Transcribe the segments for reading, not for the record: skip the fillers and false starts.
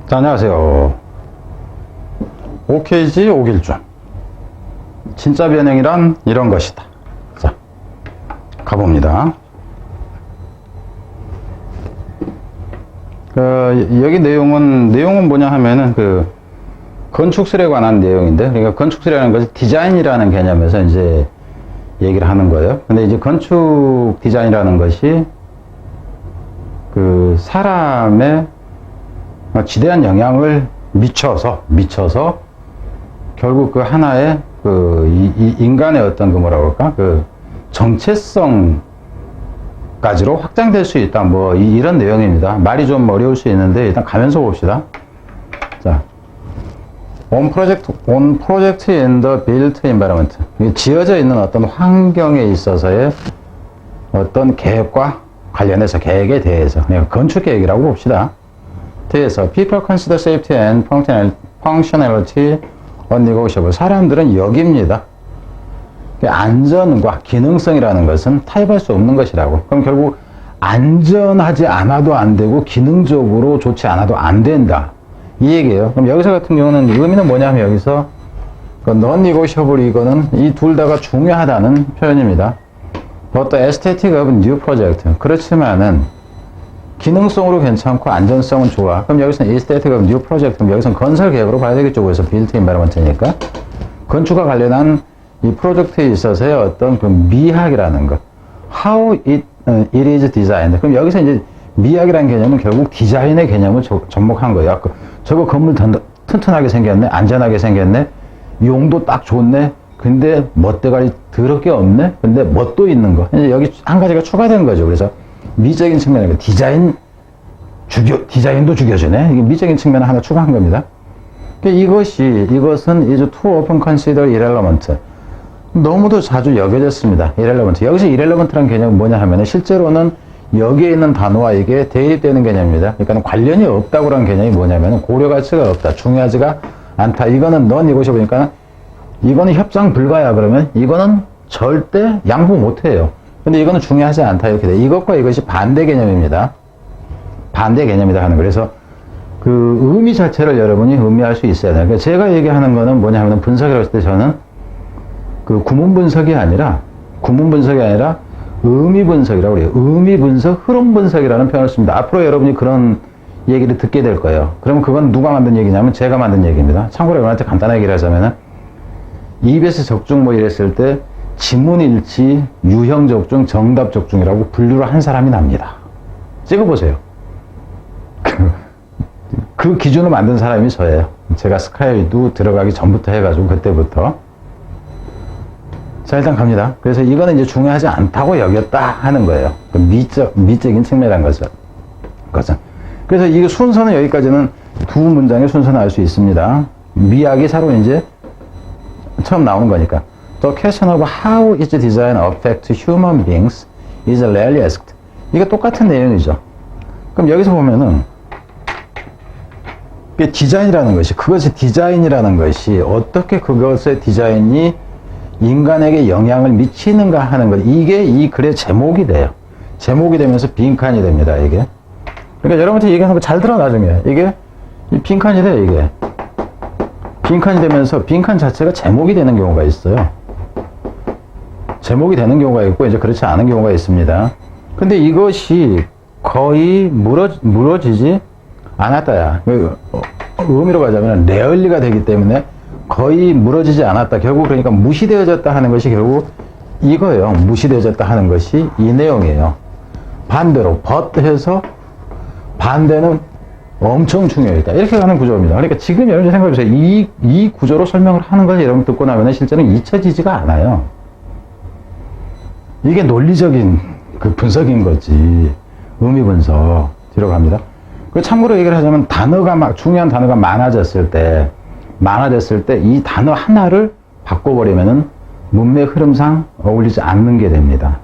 자, 안녕하세요. OKG 오길준. 진짜 변형이란 이런 것이다. 자, 가봅니다. 여기 내용은 뭐냐 하면은 건축술에 관한 내용인데, 그러니까 건축술이라는 것이 디자인이라는 개념에서 이제 얘기를 하는 거예요. 근데 이제 건축 디자인이라는 것이 사람의 지대한 영향을 미쳐서 결국 하나의 인간의 어떤 뭐라고 할까? 정체성까지로 확장될 수 있다. 뭐 이런 내용입니다. 말이 좀 어려울 수 있는데 일단 가면서 봅시다. 자, on project in the built environment. 지어져 있는 어떤 환경에 있어서의 어떤 계획과 관련해서 계획에 대해서 그러니까 건축 계획이라고 봅시다. 대해서 people consider safety and functionality unnegotiable. 사람들은 여깁니다. 안전과 기능성이라는 것은 타협할 수 없는 것이라고. 그럼 결국 안전하지 않아도 안 되고 기능적으로 좋지 않아도 안 된다. 이 얘기예요. 그럼 여기서 같은 경우는 의미는 뭐냐면 여기서 non-negotiable 이거는 이 둘 다가 중요하다는 표현입니다. But the aesthetic of new project. 그렇지만은 기능성으로 괜찮고 안전성은 좋아. 그럼 여기서는 aesthetic of new project. 그럼 여기서는 건설 계획으로 봐야 되겠죠. 그래서 built environment니까. 건축과 관련한 이 프로젝트에 있어서의 어떤 미학이라는 것. How it is designed. 그럼 여기서 이제 미학이라는 개념은 결국 디자인의 개념을 접목한 거예요. 저거 건물 튼튼하게 생겼네. 안전하게 생겼네. 용도 딱 좋네. 근데 멋대가리 더럽게 없네. 근데 멋도 있는 거. 이제 여기 한 가지가 추가된 거죠. 그래서 미적인 측면에 디자인도 죽여주네. 이게 미적인 측면에 하나 추가한 겁니다. 이것은 is too often considered irrelevant. 너무도 자주 여겨졌습니다. irrelevant. 여기서 irrelevant라는 개념은 뭐냐 하면은 실제로는 여기에 있는 단어와 이게 대입되는 개념입니다. 그러니까 관련이 없다고 하는 개념이 뭐냐면 고려 가치가 없다. 중요하지가 않다. 이거는 넌 이것이 보니까 이거는 협상 불가야. 그러면 이거는 절대 양보 못해요. 근데 이거는 중요하지 않다. 이렇게 돼. 이것과 이것이 반대 개념입니다. 반대 개념이다 하는 거. 그래서 의미 자체를 여러분이 의미할 수 있어야 돼요. 그러니까 제가 얘기하는 거는 뭐냐 하면 분석이라고 했을 때 저는 구문 분석이 아니라 의미 분석이라고 그래요. 의미 분석, 흐름 분석이라는 표현을 씁니다. 앞으로 여러분이 그런 얘기를 듣게 될 거예요. 그러면 그건 누가 만든 얘기냐면 제가 만든 얘기입니다. 참고로 여러분한테 간단하게 얘기를 하자면은 EBS 적중 뭐 이랬을 때 지문일치, 유형 적중, 정답 적중이라고 분류를 한 사람이 납니다. 찍어보세요. 그 기준을 만든 사람이 저예요. 제가 스카이도 들어가기 전부터 해가지고 그때부터. 자, 일단 갑니다. 그래서 이거는 이제 중요하지 않다고 여겼다 하는 거예요. 미적인 측면이라는 거죠. 그래서 이 순서는 여기까지는 두 문장의 순서는 알 수 있습니다. 미학이 새로 이제 처음 나오는 거니까. The question of how is design affect human beings is rarely asked. 이게 똑같은 내용이죠. 그럼 여기서 보면은 디자인이라는 것이 어떻게 그것의 디자인이 인간에게 영향을 미치는가 하는 것. 이게 이 글의 제목이 돼요. 제목이 되면서 빈칸이 됩니다. 이게. 그러니까 여러분한테 얘기하는 거 잘 들어 나중에. 이게 빈칸이 돼요. 이게. 빈칸이 되면서 빈칸 자체가 제목이 되는 경우가 있어요. 제목이 되는 경우가 있고 이제 그렇지 않은 경우가 있습니다. 근데 이것이 거의 무너지지 않았다야. 의미로 가자면 레얼리가 되기 때문에 거의 무너지지 않았다. 결국 그러니까 무시되어졌다 하는 것이 결국 이거예요. 무시되어졌다 하는 것이 이 내용이에요. 반대로 but 해서 반대는 엄청 중요했다. 이렇게 가는 구조입니다. 그러니까 지금 여러분 생각해보세요. 이 구조로 설명을 하는 걸 여러분 듣고 나면 실제는 잊혀지지가 않아요. 이게 논리적인 분석인 거지. 의미 분석. 뒤로 갑니다. 참고로 얘기를 하자면 중요한 단어가 많아졌을 때 이 단어 하나를 바꿔버리면은 문맥 흐름상 어울리지 않는 게 됩니다.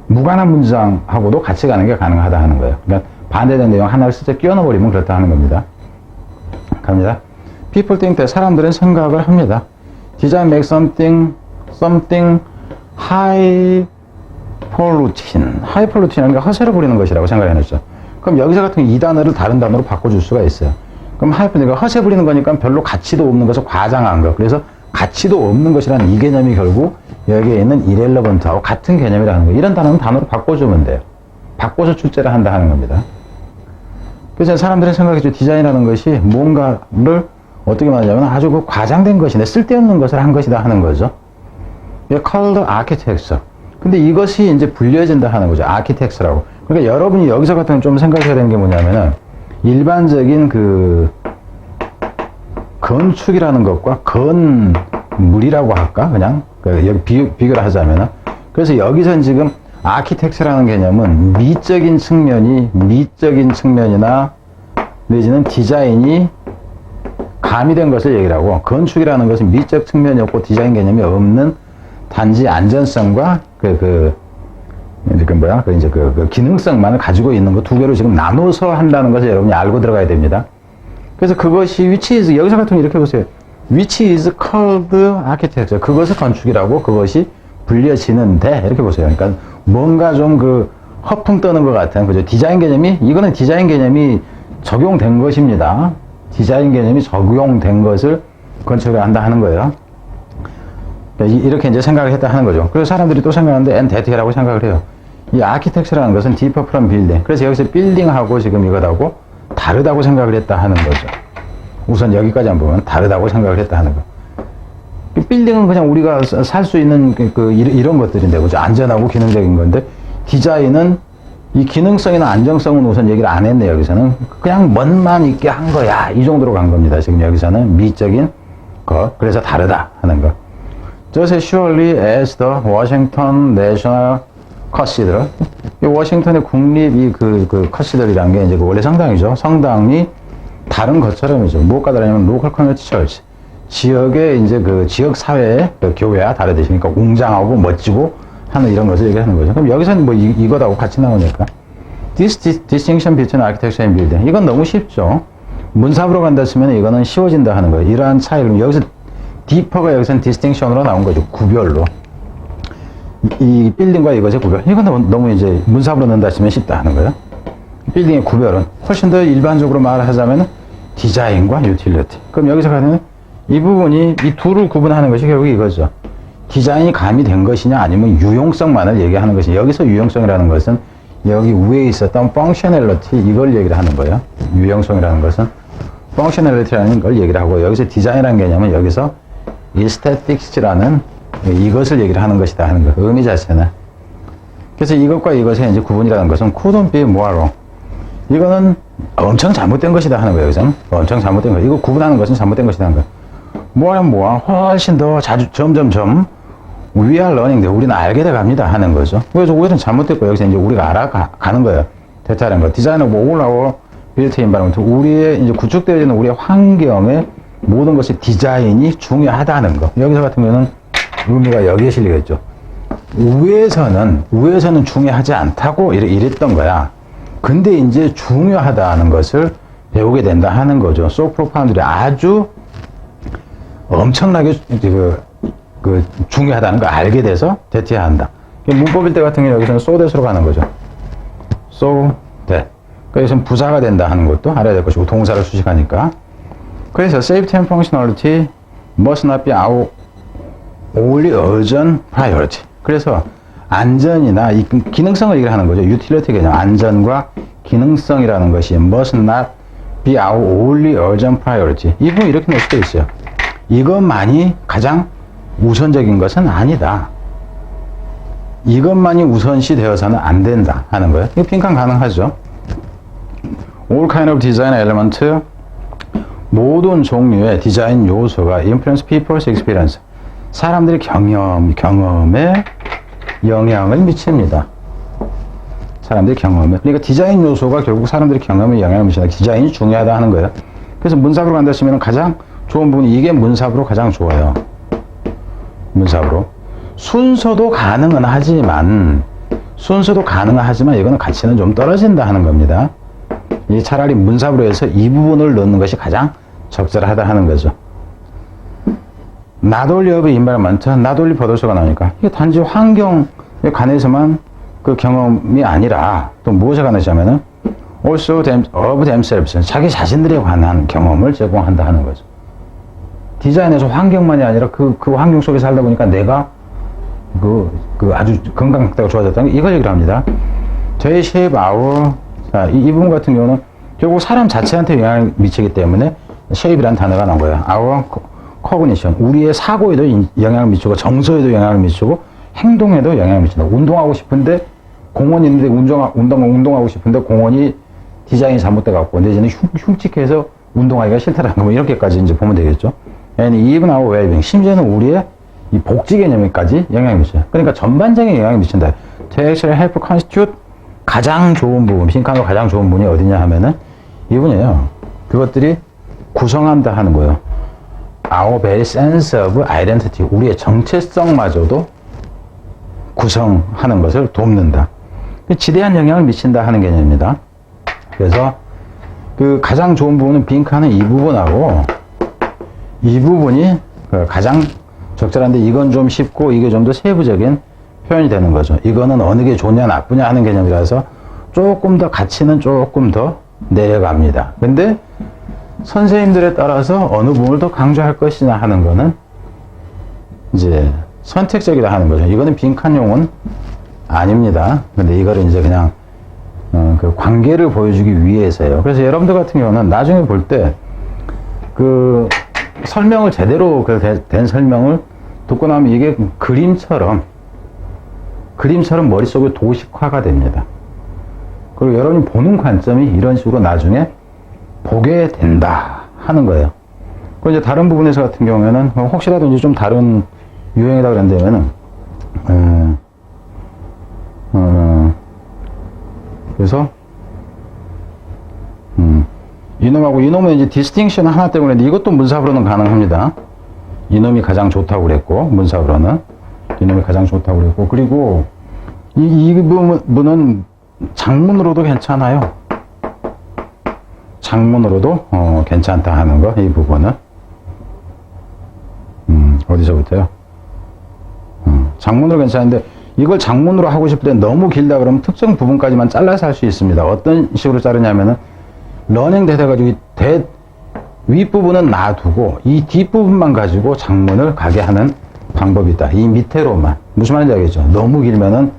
무관한 문장하고도 같이 가는 게 가능하다 하는 거예요. 그러니까 반대된 내용 하나를 슬쩍 끼워 넣어버리면 그렇다 하는 겁니다. 갑니다. People think that 사람들은 생각을 합니다. Design makes something high polluting. high polluting이라는 게 허세를 부리는 것이라고 생각해냈죠. 그럼 여기서 같은 경우 이 단어를 다른 단어로 바꿔줄 수가 있어요. 그럼 하이픈이가 허세 부리는 거니까 별로 가치도 없는 것을 과장한 거. 그래서 가치도 없는 것이라는 이 개념이 결국 여기에 있는 irrelevant하고 같은 개념이라는 거. 이런 단어는 단어로 바꿔주면 돼요. 바꿔서 출제를 한다 하는 겁니다. 그래서 사람들의 생각이죠. 디자인이라는 것이 뭔가를 어떻게 말하자면 아주 그 과장된 것인데 쓸데없는 것을 한 것이다 하는 거죠. called architecture. 근데 이것이 이제 불려진다 하는 거죠. architect라고. 그러니까 여러분이 여기서 같은 좀 생각해야 되는 게 뭐냐면은 일반적인 그 건축이라는 것과 건물이라고 할까? 그냥 여기 비교를 하자면은. 그래서 여기선 지금 아키텍처라는 개념은 미적인 측면이나 내지는 디자인이 가미된 것을 얘기를 하고, 건축이라는 것은 미적 측면이 없고 디자인 개념이 없는 단지 안전성과 그 기능성만을 가지고 있는 거 두 개로 지금 나눠서 한다는 것을 여러분이 알고 들어가야 됩니다. 그래서 그것이 which is, 여기서 같은 거 이렇게 보세요. which is called architecture. 그것을 건축이라고, 그것이 불려지는데, 이렇게 보세요. 그러니까 뭔가 좀 그 허풍 떠는 것 같은, 그죠? 디자인 개념이, 이거는 디자인 개념이 적용된 것입니다. 디자인 개념이 적용된 것을 건축을 한다 하는 거예요. 이렇게 이제 생각을 했다 하는 거죠. 그래서 사람들이 또 생각하는데 and that라고 생각을 해요. 이 아키텍처라는 것은 deeper from building. 그래서 여기서 빌딩하고 지금 이거하고 다르다고 생각을 했다 하는 거죠. 우선 여기까지 한번 보면 다르다고 생각을 했다 하는 거. 빌딩은 그냥 우리가 살 수 있는 이런 것들인데, 그죠? 안전하고 기능적인 건데, 디자인은 이 기능성이나 안정성은 우선 얘기를 안 했네, 여기서는. 그냥 멋만 있게 한 거야. 이 정도로 간 겁니다. 지금 여기서는 미적인 것. 그래서 다르다 하는 거. Just as surely as the Washington National Cathedral. 이 워싱턴의 국립 그 카시들이라는 게 이제 원래 성당이죠. 성당이 다른 것처럼이죠. 무엇과 다르냐면 local community church. 지역의 이제 그 지역 사회의 그 교회와 다르듯이, 그러니까 웅장하고 멋지고 하는 이런 것을 얘기하는 거죠. 그럼 여기서는 뭐 이거하고 같이 나오니까. This distinction between architecture and building. 이건 너무 쉽죠. 문사부로 간다 치면 이거는 쉬워진다 하는 거예요. 이러한 차이를 여기서 디퍼가 여기서는 디스팅션으로 나온 거죠. 구별로. 이 빌딩과 이것의 구별. 이건 너무 이제 문사부로 넣는다 치면 쉽다 하는 거예요. 빌딩의 구별은 훨씬 더 일반적으로 말하자면 디자인과 유틸리티. 그럼 여기서 가는 이 부분이 이 둘을 구분하는 것이 결국 이거죠. 디자인이 가미된 것이냐 아니면 유용성만을 얘기하는 것이. 여기서 유용성이라는 것은 여기 위에 있었던 functionality 이걸 얘기를 하는 거예요. 유용성이라는 것은 functionality라는 걸 얘기를 하고, 여기서 디자인이라는 개념은 여기서 aesthetics라는 이것을 얘기를 하는 것이다 하는 거. 의미 자체는. 그래서 이것과 이것의 이제 구분이라는 것은 couldn't be more wrong. 이거는 엄청 잘못된 것이다 하는 거예요. 여기서는 엄청 잘못된 거. 이거 구분하는 것은 잘못된 것이다 하는 거예요. 뭐하면 훨씬 더 점점점 we are learning. 우리는 알게 돼 갑니다 하는 거죠. 그래서 오히려 잘못됐고, 여기서 이제 우리가 알아가는 거예요. 대타라는 거. 디자인은 뭐 올라오 built environment. 우리의 이제 구축되어 있는 우리의 환경의 모든 것이 디자인이 중요하다는 거. 여기서 같은 경우는 의미가 여기에 실리겠죠. 우에서는 중요하지 않다고 이랬던 거야. 근데 이제 중요하다는 것을 배우게 된다 하는 거죠. So profoundly, 아주 엄청나게 중요하다는 걸 알게 돼서 대티해야 한다. 문법일 때 같은 경우 여기서는 so that으로 가는 거죠. So that. 여기서는 부사가 된다 하는 것도 알아야 될 것이고, 동사를 수식하니까. 그래서 safety and functionality must not be our only urgent priority. 그래서 안전이나 이 기능성을 얘기하는 거죠. utility 개념. 안전과 기능성이라는 것이 must not be our only urgent priority. 이 부분 이렇게 넣을 수도 있어요. 이것만이 가장 우선적인 것은 아니다. 이것만이 우선시 되어서는 안 된다 하는 거예요. 이거 빈칸 가능하죠. All kind of design element, 모든 종류의 디자인 요소가 influence people's experience. 사람들의 경험에 영향을 미칩니다. 사람들의 경험에. 그러니까 디자인 요소가 결국 사람들의 경험에 영향을 미친다. 디자인이 중요하다 하는 거예요. 그래서 문사부로 간다 치면 가장 좋은 부분이 이게 문사부로 가장 좋아요. 문사부로. 순서도 가능은 하지만 이거는 가치는 좀 떨어진다 하는 겁니다. 이 차라리 문사부로 해서 이 부분을 넣는 것이 가장 적절하다 하는 거죠. Not only of environment, not only 버더서가 나오니까 이게 단지 환경에 관해서만 그 경험이 아니라 또 무엇에 관해서냐면은 also of themselves. 자기 자신들에 관한 경험을 제공한다 하는 거죠. 디자인에서 환경만이 아니라 그 환경 속에 살다 보니까 내가 아주 건강 상태가 좋아졌다는 거, 이걸 얘기를 합니다. They shape our, 자, 이 부분 같은 경우는 결국 사람 자체한테 영향을 미치기 때문에 shape이라는 단어가 나온 거예요. Our cognition. 우리의 사고에도 영향을 미치고, 정서에도 영향을 미치고, 행동에도 영향을 미친다. 운동하고 싶은데, 공원이 있는데 운동하고 싶은데 공원이 디자인이 잘못돼 갖고, 내지는 흉측해서 운동하기가 싫다라는 거, 뭐 이렇게까지 이제 보면 되겠죠. And even our well-being. 심지어는 우리의 이 복지 개념에까지 영향을 미쳐요. 그러니까 전반적인 영향을 미친다. To actually help constitute 가장 좋은 부분, 빈칸으로 가장 좋은 부분이 어디냐 하면은 이 부분이에요. 그것들이 구성한다 하는 거예요. Our very sense of identity. 우리의 정체성마저도 구성하는 것을 돕는다. 지대한 영향을 미친다 하는 개념입니다. 그래서 그 가장 좋은 부분은 빈칸은 이 부분하고 이 부분이 가장 적절한데 이건 좀 쉽고 이게 좀 더 세부적인 표현이 되는 거죠. 이거는 어느 게 좋냐 나쁘냐 하는 개념이라서 조금 더 가치는 조금 더 내려갑니다. 근데 선생님들에 따라서 어느 부분을 더 강조할 것이냐 하는 거는 이제 선택적이다 하는 거죠. 이거는 빈칸용은 아닙니다. 근데 이거를 이제 그냥 그 관계를 보여주기 위해서요. 그래서 여러분들 같은 경우는 나중에 볼 때 그 설명을 제대로 된 설명을 듣고 나면 이게 그림처럼 머릿속에 도식화가 됩니다. 그리고 여러분이 보는 관점이 이런 식으로 나중에 보게 된다 하는 거예요. 그리고 이제 다른 부분에서 같은 경우에는 혹시라도 이제 좀 다른 유형이다 그런다면은 그래서 이놈하고 이놈은 이제 디스팅션 하나 때문에 이것도 문사부로는 가능합니다. 이놈이 가장 좋다고 그랬고 문사부로는 이놈이 가장 좋다고 그랬고 그리고 이 부분은 장문으로도 괜찮아요. 장문으로도 괜찮다 하는 거 이 부분은 어디서부터요? 장문으로 괜찮은데 이걸 장문으로 하고 싶을 때 너무 길다 그러면 특정 부분까지만 잘라서 할 수 있습니다. 어떤 식으로 자르냐면은 러닝 돼가지고 윗부분은 놔두고 이 뒷부분만 가지고 장문을 가게 하는 방법이 있다. 이 밑에로만. 무슨 말인지 알겠죠? 너무 길면은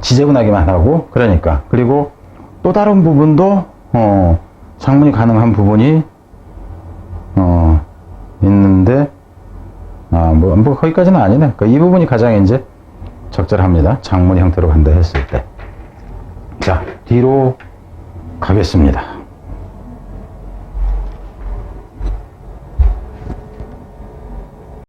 지저분하기만 하고 그러니까. 그리고 또 다른 부분도 장문이 가능한 부분이 있는데 뭐 거기까지는 아니네. 그러니까 이 부분이 가장 이제 적절합니다. 장문 형태로 간다 했을 때. 자, 뒤로 가겠습니다.